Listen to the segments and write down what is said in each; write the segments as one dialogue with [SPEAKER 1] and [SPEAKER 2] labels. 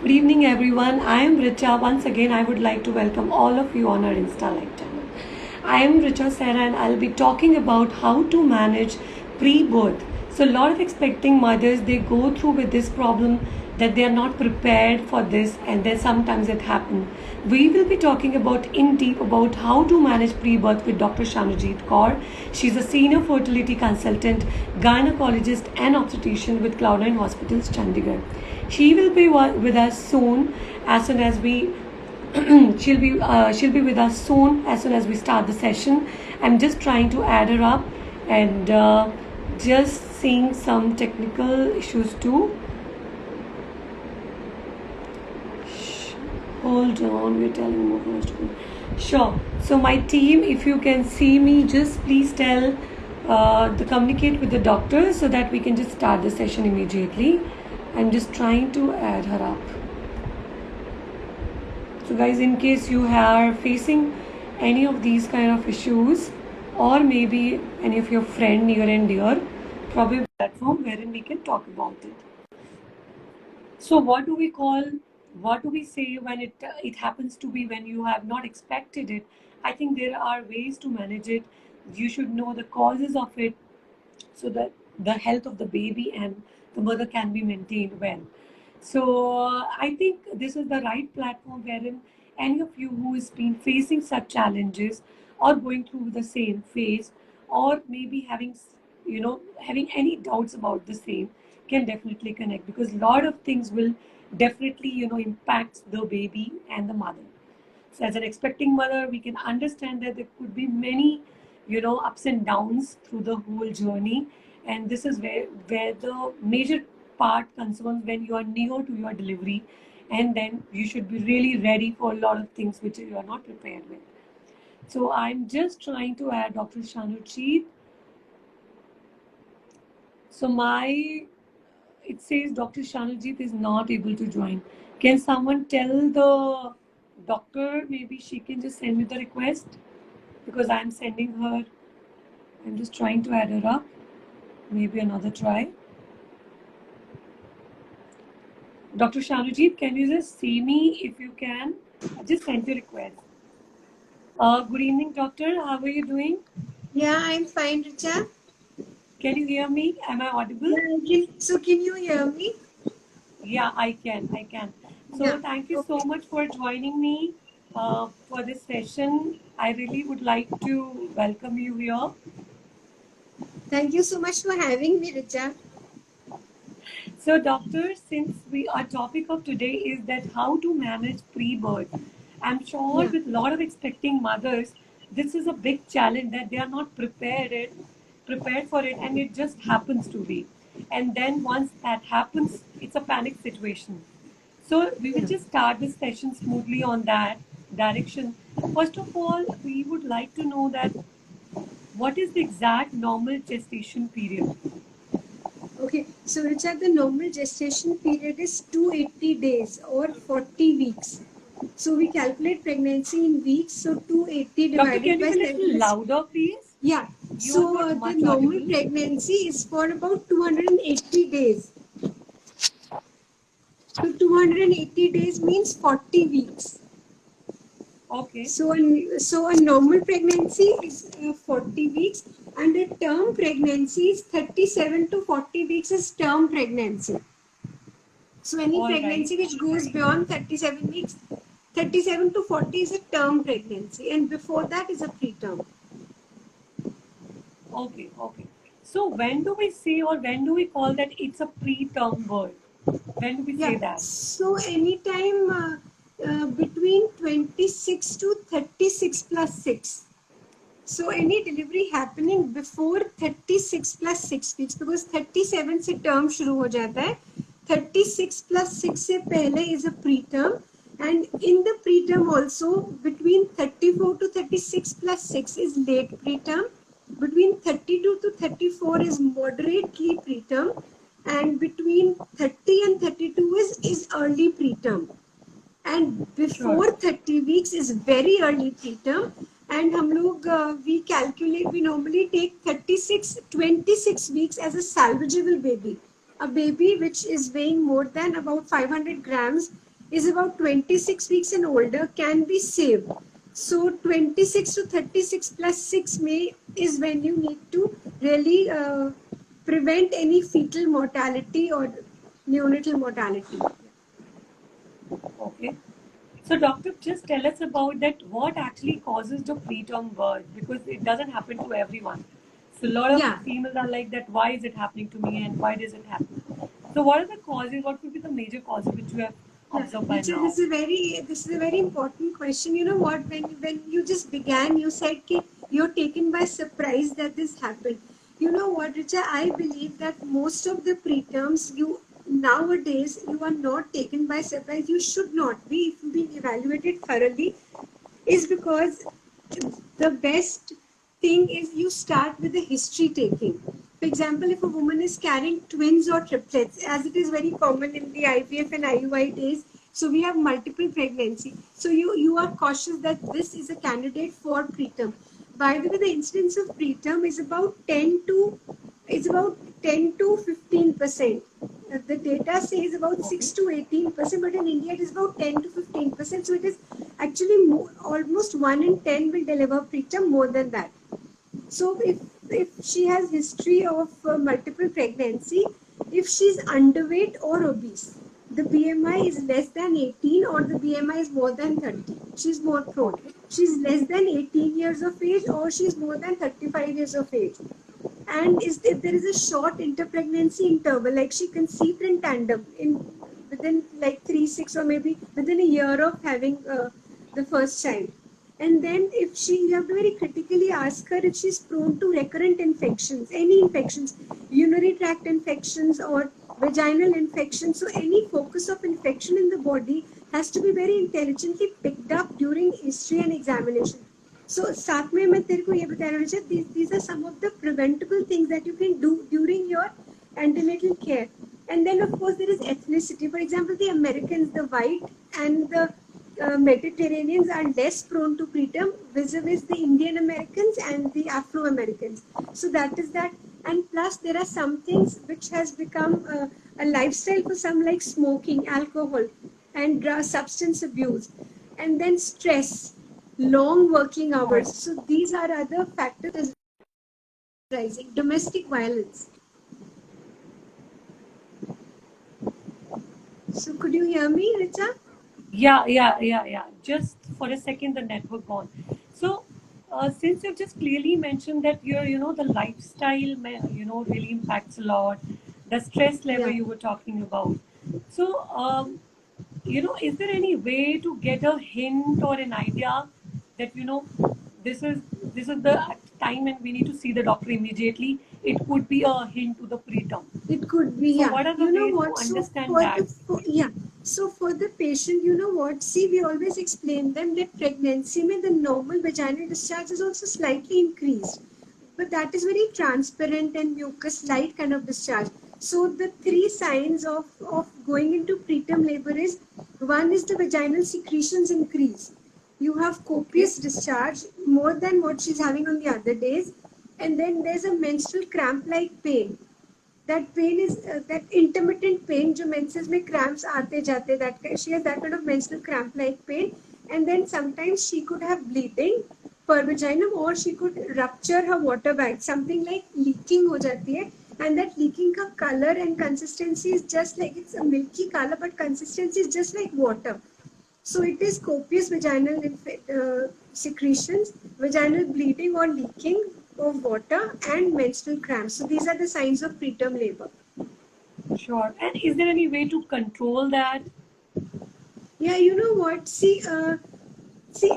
[SPEAKER 1] Good evening, everyone. I am Richa. Once again, I would like to welcome all of you on our Insta Live channel. I am Richa Sarah, and I'll be talking about how to manage pre-birth. So, a lot of expecting mothers they go through with this problem that they are not prepared for this, and then sometimes it happens. We will be talking about in deep about how to manage pre-birth with Dr. Shanujit Kaur. She's a senior fertility consultant, gynecologist, and obstetrician with Cloud9 Hospitals, Chandigarh. She will be with us soon as we she'll be with us soon as soon as we start the session. I'm just trying to add her up and just seeing some technical issues too. Hold on, we're telling more for us to go. Sure. So my team, if you can see me, just please tell to communicate with the doctor so that we can just start the session immediately. I'm just trying to add her up. So guys, in case you are facing any of these kind of issues, or maybe any of your friend near and dear, probably a platform wherein we can talk about it. So what do we say when it happens to be when you have not expected it? I think there are ways to manage it. You should know the causes of it so that the health of the baby and the mother can be maintained well. So I think this is the right platform wherein any of you who has been facing such challenges or going through the same phase, or maybe having any doubts about the same, can definitely connect, because a lot of things will definitely impact the baby and the mother. So as an expecting mother, we can understand that there could be many ups and downs through the whole journey, and this is where the major part concerns when you are near to your delivery, and then you should be really ready for a lot of things which you are not prepared with. So I'm just trying to add Dr. Shanujit. So it says Dr. Shanujit is not able to join. Can someone tell the doctor, maybe she can just send me the request, because I'm sending her. I'm just trying to add her up. Maybe another try. Dr. Shanujit, can you just see me if you can? I just sent you a request. Good evening, doctor. How are you doing?
[SPEAKER 2] Yeah, I'm fine, Richa.
[SPEAKER 1] Can you hear me? Am I audible?
[SPEAKER 2] Yeah, so can you hear me?
[SPEAKER 1] Yeah, I can. So
[SPEAKER 2] Yeah.
[SPEAKER 1] thank you so much for joining me for this session. I really would like to welcome you here.
[SPEAKER 2] Thank you so much for having me, Richa.
[SPEAKER 1] So, doctor, since our topic of today is that how to manage pre-birth, I'm sure
[SPEAKER 2] Yeah.
[SPEAKER 1] with a lot of expecting mothers, this is a big challenge that they are not prepared for it, and it just happens to be. And then once that happens, it's a panic situation. So we will
[SPEAKER 2] Yeah.
[SPEAKER 1] just start this session smoothly on that direction. First of all, we would like to know that what is the exact normal gestation period?
[SPEAKER 2] Okay. So, Richa, the normal gestation period is 280 days or 40 weeks. So, we calculate pregnancy in weeks. So, 280
[SPEAKER 1] Doctor,
[SPEAKER 2] divided
[SPEAKER 1] can you
[SPEAKER 2] by
[SPEAKER 1] be a little
[SPEAKER 2] 7.
[SPEAKER 1] louder, please?
[SPEAKER 2] Yeah.
[SPEAKER 1] You are
[SPEAKER 2] So,
[SPEAKER 1] not
[SPEAKER 2] the
[SPEAKER 1] much
[SPEAKER 2] normal
[SPEAKER 1] audible.
[SPEAKER 2] pregnancy is for about 280 days. So, 280 days means 40 weeks.
[SPEAKER 1] Okay.
[SPEAKER 2] So a normal pregnancy is 40 weeks, and a term pregnancy is 37 to 40 weeks is term pregnancy. So any
[SPEAKER 1] All right.
[SPEAKER 2] pregnancy which goes beyond 37 weeks, 37 to 40 is a term pregnancy, and before that is a preterm.
[SPEAKER 1] Okay. Okay. So when do we say, or when do we call that it's a preterm birth? When do we say
[SPEAKER 2] Yeah.
[SPEAKER 1] that?
[SPEAKER 2] So anytime between 26 to 36 plus 6. So any delivery happening before 36 plus 6 weeks, because 37 से term शुरू हो जाता है, 36 plus 6 से पहले is a preterm, and in the preterm also between 34 to 36 plus 6 is late preterm, between 32 to 34 is moderately preterm, and between 30 and 32 is early preterm, and
[SPEAKER 1] Sure.
[SPEAKER 2] before 30 weeks is very early preterm, and हम लोग we calculate, we normally take 26 weeks as a salvageable baby, a baby which is weighing more than about 500 grams is about 26 weeks and older can be saved. So 26 to 36 plus 6 May is when you need to really prevent any fetal mortality or neonatal mortality.
[SPEAKER 1] Okay. So, doctor, just tell us about that. What actually causes the preterm birth? Because it doesn't happen to everyone. So, a lot of
[SPEAKER 2] Yeah.
[SPEAKER 1] females are like that. Why is it happening to me, and why does it happen? So, what are the causes? What could be the major causes which you have
[SPEAKER 2] Yeah,
[SPEAKER 1] observed by
[SPEAKER 2] Richa,
[SPEAKER 1] now?
[SPEAKER 2] this is a very important question. You know what? When you just began, you said that you're taken by surprise that this happened. You know what, Richa? I believe that most of the preterms you nowadays you are not taken by surprise. You should not be if you've been evaluated thoroughly. Is because the best thing is you start with the history taking. For example, if a woman is carrying twins or triplets, as it is very common in the IVF and IUI days, so we have multiple pregnancy. So you are cautious that this is a candidate for preterm. By the way, the incidence of preterm is about 10 to 15%. The data says about 6
[SPEAKER 1] Okay.
[SPEAKER 2] to 18%, but in India it is about 10 to 15%. So it is actually more, almost 1 in 10 will deliver preterm, more than that. So if she has history of multiple pregnancy, if she's underweight or obese, the BMI is less than 18 or the BMI is more than 30, she's more prone.
[SPEAKER 1] Okay.
[SPEAKER 2] She's less than 18 years of age or she's more than 35 years of age. And if there is a short interpregnancy interval, like she conceived in tandem in within like 3 6 or maybe within a year of having the first child, and then if she, you have to very critically ask her if she's prone to recurrent infections, any infections, urinary tract infections or vaginal infections. So any focus of infection in the body has to be very intelligently picked up during history and examination. So साथ में मैं तेरे को ये बता रहा हूँ, these are some of the preventable things that you can do during your antenatal care. And then of course there is ethnicity. For example, the Americans, the white and the Mediterraneans are less prone to preterm vis-a-vis the Indian Americans and the Afro Americans. So that is that. And plus there are some things which has become a lifestyle for some, like smoking, alcohol, and substance abuse, and then stress, long working hours. So these are other factors rising. Domestic violence. So could you hear me, Richa?
[SPEAKER 1] Yeah. Just for a second, the network gone. So, since you've just clearly mentioned that the lifestyle, really impacts a lot, the stress level
[SPEAKER 2] Yeah.
[SPEAKER 1] you were talking about. So, is there any way to get a hint or an idea that, this is this is the time and we need to see the doctor immediately? It could be a hint to the preterm.
[SPEAKER 2] It could be,
[SPEAKER 1] So,
[SPEAKER 2] yeah.
[SPEAKER 1] what are the
[SPEAKER 2] You know
[SPEAKER 1] ways to
[SPEAKER 2] what? So
[SPEAKER 1] understand
[SPEAKER 2] for
[SPEAKER 1] that?
[SPEAKER 2] the yeah. So for the patient, you know what? See, we always explain them that pregnancy में the normal vaginal discharge is also slightly increased, but that is very transparent and mucus light kind of discharge. So the three signs of going into preterm labor is, one is the vaginal secretions increase. You have
[SPEAKER 1] Okay.
[SPEAKER 2] copious discharge more than what she's having on the other days, and then there's a menstrual cramp like pain. That pain is that intermittent pain जो menses में cramps आते जाते, that she has that kind of menstrual cramp like pain. And then sometimes she could have bleeding per vaginum, or she could rupture her water bag, something like leaking हो जाती है. And that leaking का color and consistency is just like, it's a milky color but consistency is just like water. So it is copious vaginal secretions, vaginal bleeding or leaking of water, and menstrual cramps. So these are the signs of preterm labor.
[SPEAKER 1] Sure. And is there any way to control that?
[SPEAKER 2] Yeah, you know what? See,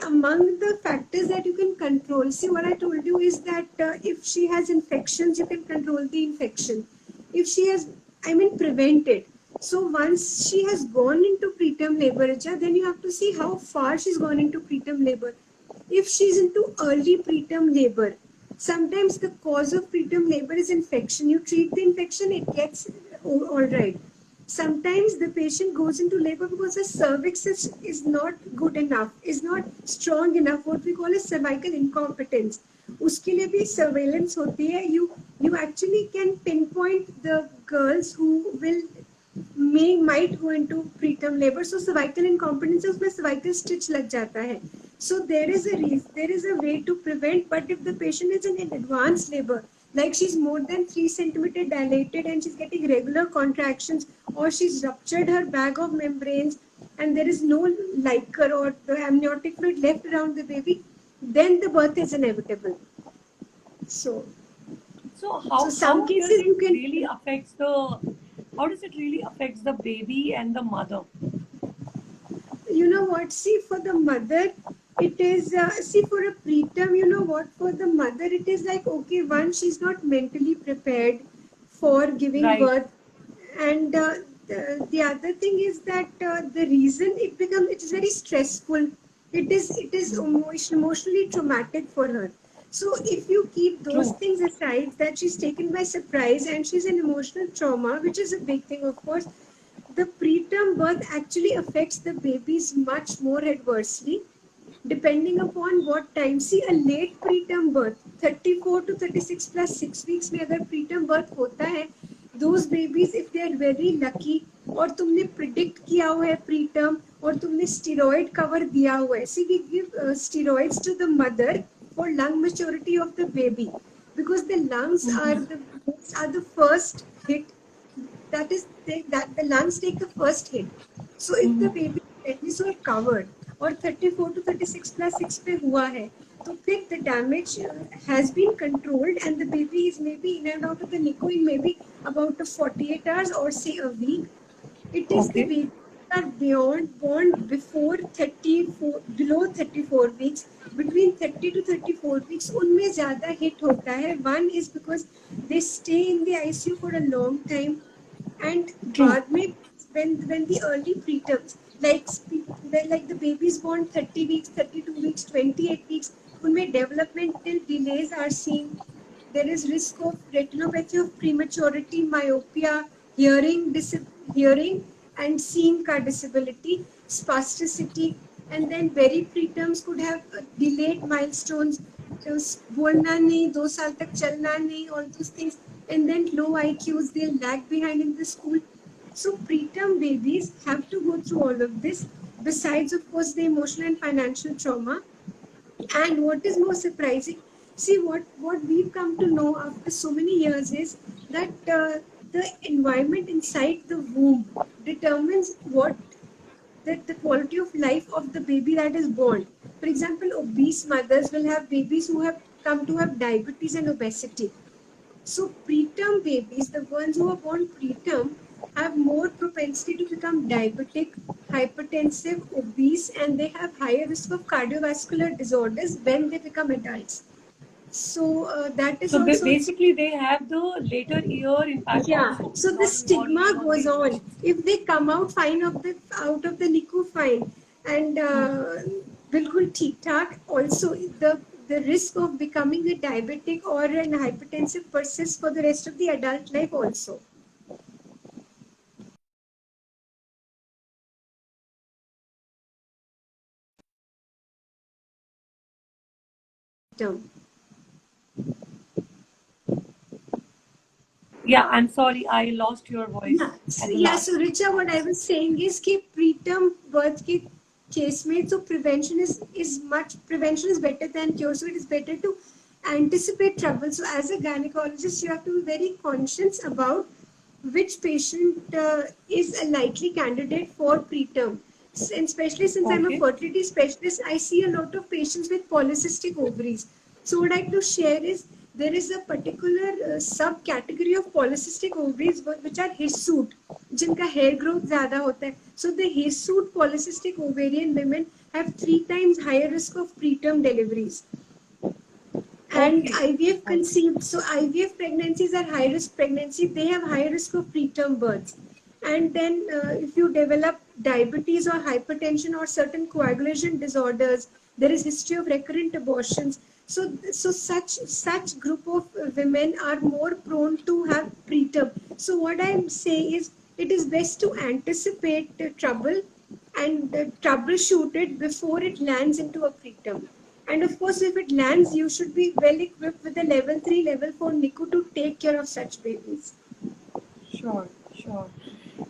[SPEAKER 2] among the factors that you can control, see what I told you is that if she has infections, you can control the infection. If she has, I mean, prevent it. So once she has gone into preterm labor, Richa, then you have to see how far she's gone into preterm labor. If she's into early preterm labor, sometimes the cause of preterm labor is infection. You treat the infection, it gets all right. Sometimes the patient goes into labor because the cervix is not good enough, is not strong enough, what we call a cervical incompetence. उसके लिए भी surveillance होती है. You actually can pinpoint the girls who will might go into preterm labor. So cervical incompetence है उसमें cervical stitch लग जाता है. So there is a way to prevent. But if the patient is in an advanced labor, like she's more than 3 centimeter dilated and she's getting regular contractions, or she's ruptured her bag of membranes and there is no liquor or the amniotic fluid left around the baby, then the birth is inevitable. So
[SPEAKER 1] how
[SPEAKER 2] some
[SPEAKER 1] does
[SPEAKER 2] cases
[SPEAKER 1] it
[SPEAKER 2] you can
[SPEAKER 1] really affects the baby and the mother?
[SPEAKER 2] you know what, see, for the mother it is see, for a preterm, you know what, for the mother it is like, okay, one, she's not mentally prepared for giving
[SPEAKER 1] Right.
[SPEAKER 2] birth, and the other thing is that the reason it is very stressful, it is emotionally traumatic for her. So if you keep those
[SPEAKER 1] True.
[SPEAKER 2] things aside, that she's taken by surprise and she's in emotional trauma, which is a big thing, of course, the preterm birth actually affects the babies much more adversely, depending upon what time. See, a late preterm birth, 34 to 36 plus 6 weeks में अगर preterm birth होता है, those babies, if they are very lucky, और तुमने predict किया हुआ है preterm, और तुमने steroid cover दिया हुआ है. See, we give steroids to the mother for lung maturity of the baby, because the lungs are the first hit, that is that the lungs take the first hit. So if the baby is well covered or 34 to 36 plus 6 पे हुआ है, तो फिर the damage has been controlled and the baby is maybe in and out of the NICU in maybe about 48 hours or say a week. It is the
[SPEAKER 1] Okay.
[SPEAKER 2] babies that are born before 34, below 34 weeks, between 30 to 34 weeks, उनमें ज़्यादा hit होता है. One is because they stay in the ICU for a long time, and
[SPEAKER 1] True.
[SPEAKER 2] बाद में when the early preterms, like the babies born 30 weeks, 32 weeks, 28 weeks, उनमें developmental delays are seen. There is risk of retinopathy of prematurity, myopia, hearing and seeing का disability, spasticity, and then very preterms could have delayed milestones, बोलना नहीं, 2 साल तक चलना नहीं, all those things, and then low IQs, they'll lag behind in the school. So preterm babies have to go through all of this, besides of course the emotional and financial trauma. And what is more surprising, see, what we've come to know after so many years is that the environment inside the womb determines what the quality of life of the baby that is born. For example, obese mothers will have babies who have come to have diabetes and obesity. So preterm babies, the ones who are born preterm, have more propensity to become diabetic, hypertensive, obese, and they have higher risk of cardiovascular disorders when they become adults. So that is
[SPEAKER 1] So
[SPEAKER 2] also
[SPEAKER 1] basically, they have the later year impact
[SPEAKER 2] yeah.
[SPEAKER 1] also.
[SPEAKER 2] So the stigma goes on. If they come out fine of the out of the NICU fine and बिल्कुल ठीक ठाक, also the risk of becoming a diabetic or an hypertensive persists for the rest of the adult life also. Term.
[SPEAKER 1] Yeah, I'm sorry, I lost your voice
[SPEAKER 2] Yeah,
[SPEAKER 1] at the
[SPEAKER 2] yeah.
[SPEAKER 1] last.
[SPEAKER 2] So Richa, what I was saying is कि preterm birth के case में, so prevention is better than cure. So it is better to anticipate trouble. So as a gynecologist, you have to be very conscious about which patient is a likely candidate for preterm. And especially since I'm a
[SPEAKER 1] Okay.
[SPEAKER 2] fertility specialist, I see a lot of patients with polycystic ovaries. So what I like to share is there is a particular subcategory of polycystic ovaries which are hirsute, जिनका hair growth ज़्यादा होता है. So the hirsute polycystic ovarian women have 3 times higher risk of preterm deliveries. And
[SPEAKER 1] Okay.
[SPEAKER 2] IVF conceived, so IVF pregnancies are high risk pregnancy. They have high risk of preterm births. And then if you develop diabetes or hypertension or certain coagulation disorders, there is history of recurrent abortions. So such group of women are more prone to have preterm. So what I'm saying is it is best to anticipate the trouble and troubleshoot it before it lands into a preterm. And of course, if it lands, you should be well equipped with a level 3, level 4 NICU to take care of such babies.
[SPEAKER 1] Sure, sure.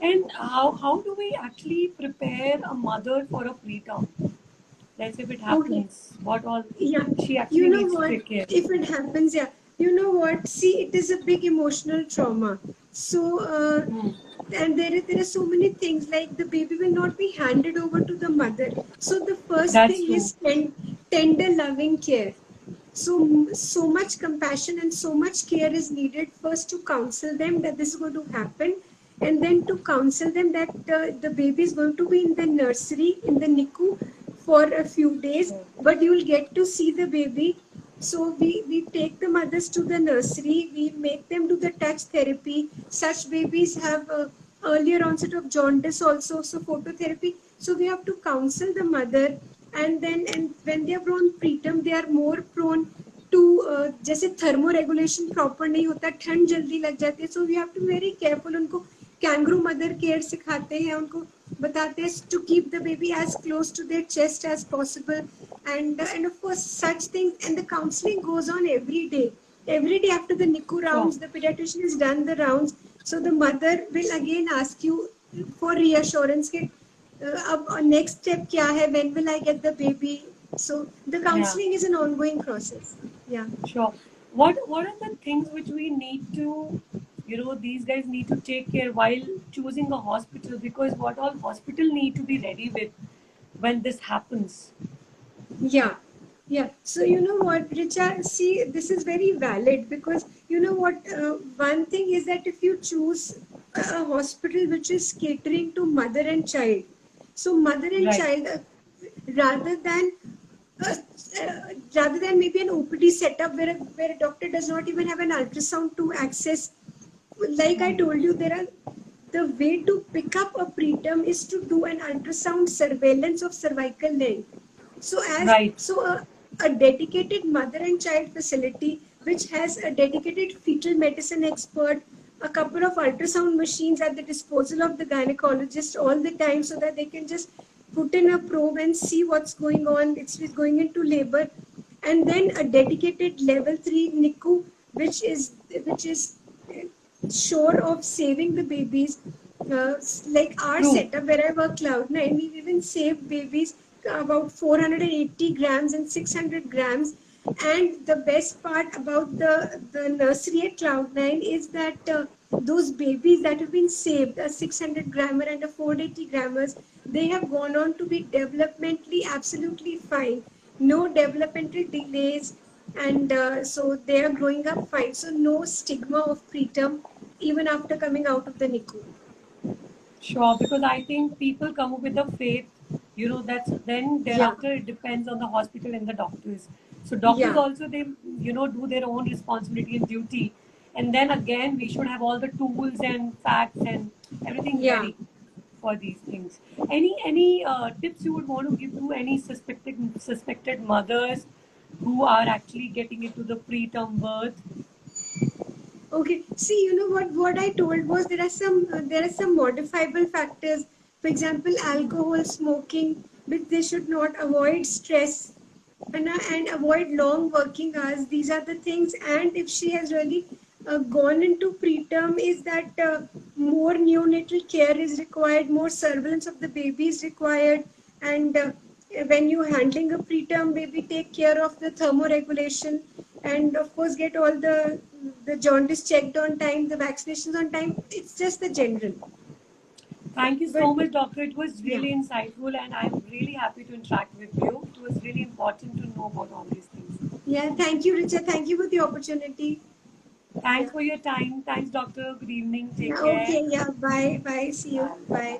[SPEAKER 1] And how do we actually prepare a mother for a preterm? Let's say if it
[SPEAKER 2] Okay.
[SPEAKER 1] happens, what all
[SPEAKER 2] Yeah,
[SPEAKER 1] she
[SPEAKER 2] you
[SPEAKER 1] actually
[SPEAKER 2] know
[SPEAKER 1] needs to
[SPEAKER 2] what?
[SPEAKER 1] take care.
[SPEAKER 2] If it happens, yeah, you know what? See, it is a big emotional trauma. So,
[SPEAKER 1] Hmm.
[SPEAKER 2] and there are so many things like the baby will not be handed over to the mother. So the first
[SPEAKER 1] That's
[SPEAKER 2] thing
[SPEAKER 1] true.
[SPEAKER 2] is tender, loving care. So much compassion and so much care is needed first to counsel them that this is going to happen, and then to counsel them that the baby is going to be in the nursery in the NICU for a few days,
[SPEAKER 1] Sure.
[SPEAKER 2] but you will get to see the baby. So we take the mothers to the nursery, we make them do the touch therapy. Such babies have earlier onset of jaundice also, so phototherapy. So we have to counsel the mother, and when they are born preterm, they are more prone to जैसे thermoregulation proper नहीं होता, ठंड जल्दी लग जाती है. So we have to very careful. उनको kangaroo mother care सिखाते हैं, उनको बताते हैं to keep the baby as close to their chest as possible. And of course such things, and the counseling goes on every day after the NICU
[SPEAKER 1] Sure.
[SPEAKER 2] rounds. The pediatrician has done the rounds, so the mother will again ask you for reassurance कि अब next step क्या है, when will I get the baby. So the
[SPEAKER 1] Yeah.
[SPEAKER 2] counseling is an ongoing process. Yeah.
[SPEAKER 1] Sure. What are the things which we need to, these guys need to take care while choosing a hospital, because what all hospital need to be ready with when this happens.
[SPEAKER 2] Yeah, yeah. So you know what, Richa? See, this is very valid because you know what? One thing is that if you choose a hospital which is catering to mother and child, so mother and
[SPEAKER 1] Right.
[SPEAKER 2] child, rather than uh, rather than maybe an OPD setup where a doctor does not even have an ultrasound to access. Like I
[SPEAKER 1] Hmm.
[SPEAKER 2] told you, there are the way to pick up a preterm is to do an ultrasound surveillance of cervical length.
[SPEAKER 1] Right.
[SPEAKER 2] A dedicated mother and child facility which has a dedicated fetal medicine expert, a couple of ultrasound machines at the disposal of the gynecologist all the time, so that they can just put in a probe and see what's going on. It's going into labor, and then a dedicated level 3 NICU, which is sure of saving the babies. Like our
[SPEAKER 1] True.
[SPEAKER 2] setup where I work Cloud9, we've even saved babies about 480 grams and 600 grams. And the best part about the nursery at Cloud9 is that those babies that have been saved, a 600 grammer and a 480 grammers, they have gone on to be developmentally absolutely fine. No developmental delays, and so they are growing up fine. So no stigma of preterm even after coming out of the NICU.
[SPEAKER 1] Sure, because I think people come up with the faith, that's then
[SPEAKER 2] Yeah,
[SPEAKER 1] thereafter it depends on the hospital and the doctors. So doctors
[SPEAKER 2] yeah,
[SPEAKER 1] also they do their own responsibility and duty. And then again we should have all the tools and facts and everything
[SPEAKER 2] yeah.
[SPEAKER 1] ready for these things. Any tips you would want to give to any suspected mothers who are actually getting into the preterm birth?
[SPEAKER 2] Okay. See, you know what I told was there are some modifiable factors. For example, alcohol, smoking, which they should not avoid stress, and avoid long working hours. These are the things. And if she has really gone into preterm, is that more neonatal care is required, more surveillance of the baby is required, and when you're handling a preterm baby, take care of the thermoregulation, and of course get all the jaundice checked on time, the vaccinations on time. It's just the general.
[SPEAKER 1] Thank you
[SPEAKER 2] But
[SPEAKER 1] so much, doctor. It was
[SPEAKER 2] yeah,
[SPEAKER 1] really insightful, and I'm really happy to interact with you. It was really important to know about all these things.
[SPEAKER 2] yeah. Thank you, Richard. Thank you for the opportunity.
[SPEAKER 1] Thanks
[SPEAKER 2] Yeah.
[SPEAKER 1] for your time. Thanks, doctor. Good evening.
[SPEAKER 2] Yeah.
[SPEAKER 1] Take care.
[SPEAKER 2] Okay. Yeah. Bye. Bye. See you.
[SPEAKER 1] Bye.
[SPEAKER 2] Bye.
[SPEAKER 1] Bye.